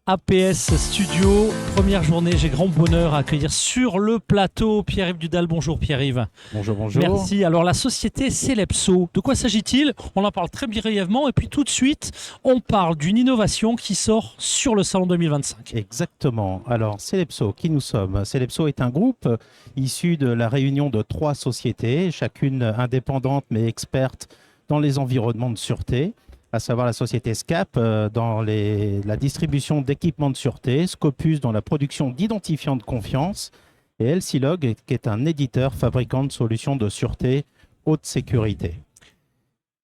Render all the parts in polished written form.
APS Studio, première journée, j'ai grand bonheur à accueillir sur le plateau Pierre-Yves Dudal. Bonjour Pierre-Yves. Bonjour, bonjour. Merci. Alors la société Celepso, de quoi s'agit-il? On en parle très brièvement et puis tout de suite, on parle d'une innovation qui sort sur le salon 2025. Exactement. Alors, Celepso, qui nous sommes? Celepso est un groupe issu de la réunion de 3 sociétés, chacune indépendante mais experte dans les environnements de sûreté, à savoir la société SCAP dans la distribution d'équipements de sûreté, Scopus dans la production d'identifiants de confiance et Elsilog qui est un éditeur fabricant de solutions de sûreté haute sécurité.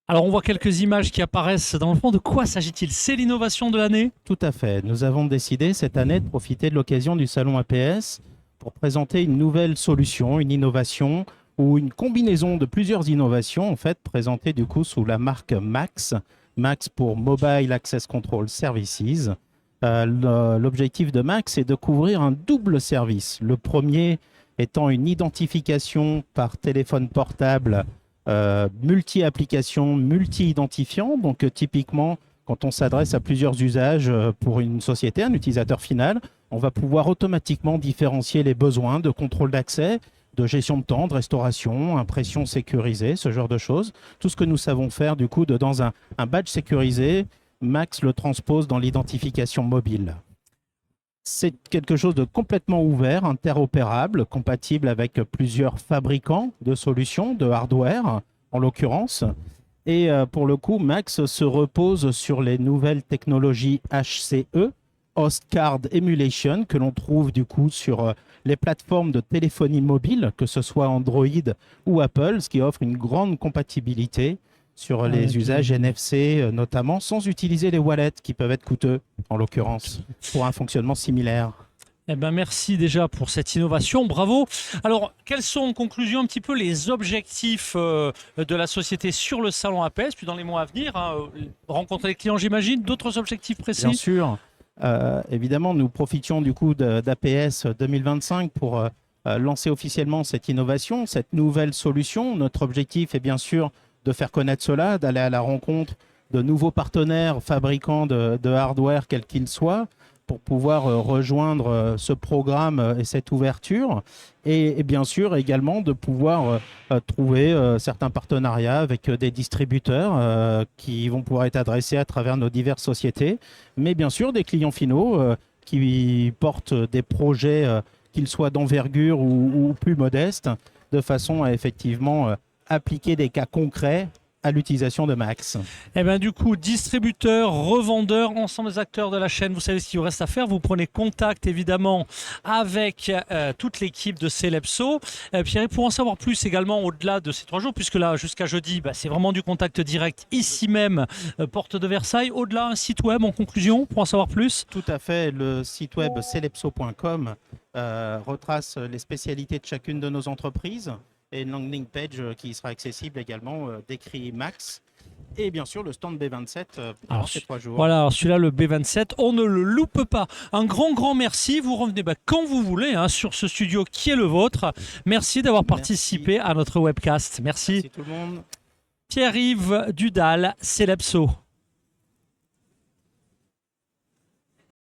Alors on voit quelques images qui apparaissent dans le fond. De quoi s'agit-il? C'est l'innovation de l'année? Tout à fait. Nous avons décidé cette année de profiter de l'occasion du salon APS pour présenter une nouvelle solution, une innovation ou une combinaison de plusieurs innovations, en fait, présentées du coup sous la marque MAX. MAX pour Mobile Access Control Services. L'objectif de MAX est de couvrir un double service. Le premier étant une identification par téléphone portable multi-application, multi-identifiant. Donc typiquement, quand on s'adresse à plusieurs usages pour une société, un utilisateur final, on va pouvoir automatiquement différencier les besoins de contrôle d'accès, de gestion de temps, de restauration, impression sécurisée, ce genre de choses. Tout ce que nous savons faire du coup dans un badge sécurisé, Max le transpose dans l'identification mobile. C'est quelque chose de complètement ouvert, interopérable, compatible avec plusieurs fabricants de solutions, de hardware en l'occurrence. Et pour le coup, Max se repose sur les nouvelles technologies HCE, Host Card Emulation, que l'on trouve du coup sur les plateformes de téléphonie mobile, que ce soit Android ou Apple, ce qui offre une grande compatibilité sur les usages NFC notamment, sans utiliser les wallets qui peuvent être coûteux, en l'occurrence, pour un fonctionnement similaire. Eh ben merci déjà pour cette innovation, bravo. Alors, quels sont en conclusion un petit peu les objectifs de la société sur le salon APS, puis dans les mois à venir, hein, rencontrer les clients, j'imagine, d'autres objectifs précis? Bien sûr, évidemment, nous profitions du coup d'APS 2025 pour lancer officiellement cette innovation, cette nouvelle solution. Notre objectif est bien sûr de faire connaître cela, d'aller à la rencontre de nouveaux partenaires fabricants de hardware, quels qu'ils soient, pour pouvoir rejoindre ce programme et cette ouverture. Et bien sûr également de pouvoir trouver certains partenariats avec des distributeurs qui vont pouvoir être adressés à travers nos diverses sociétés, mais bien sûr des clients finaux qui portent des projets, qu'ils soient d'envergure ou plus modestes, de façon à effectivement appliquer des cas concrets à l'utilisation de Max. Eh bien du coup, distributeurs, revendeurs, ensemble des acteurs de la chaîne, vous savez ce qu'il vous reste à faire. Vous prenez contact évidemment avec toute l'équipe de Celepso. Pierre, pour en savoir plus également au-delà de ces 3 jours, puisque là jusqu'à jeudi, c'est vraiment du contact direct ici même, porte de Versailles. Au-delà, un site web en conclusion pour en savoir plus? Tout à fait, le site web celepso.com retrace les spécialités de chacune de nos entreprises et une landing page qui sera accessible également, décrit Max. Et bien sûr, le stand B27 pendant ces 3 jours. Voilà, alors celui-là, le B27, on ne le loupe pas. Un grand merci. Vous revenez quand vous voulez sur ce studio qui est le vôtre. Merci d'avoir participé à notre webcast. Merci. Merci tout le monde. Pierre-Yves Dudal, Celepso.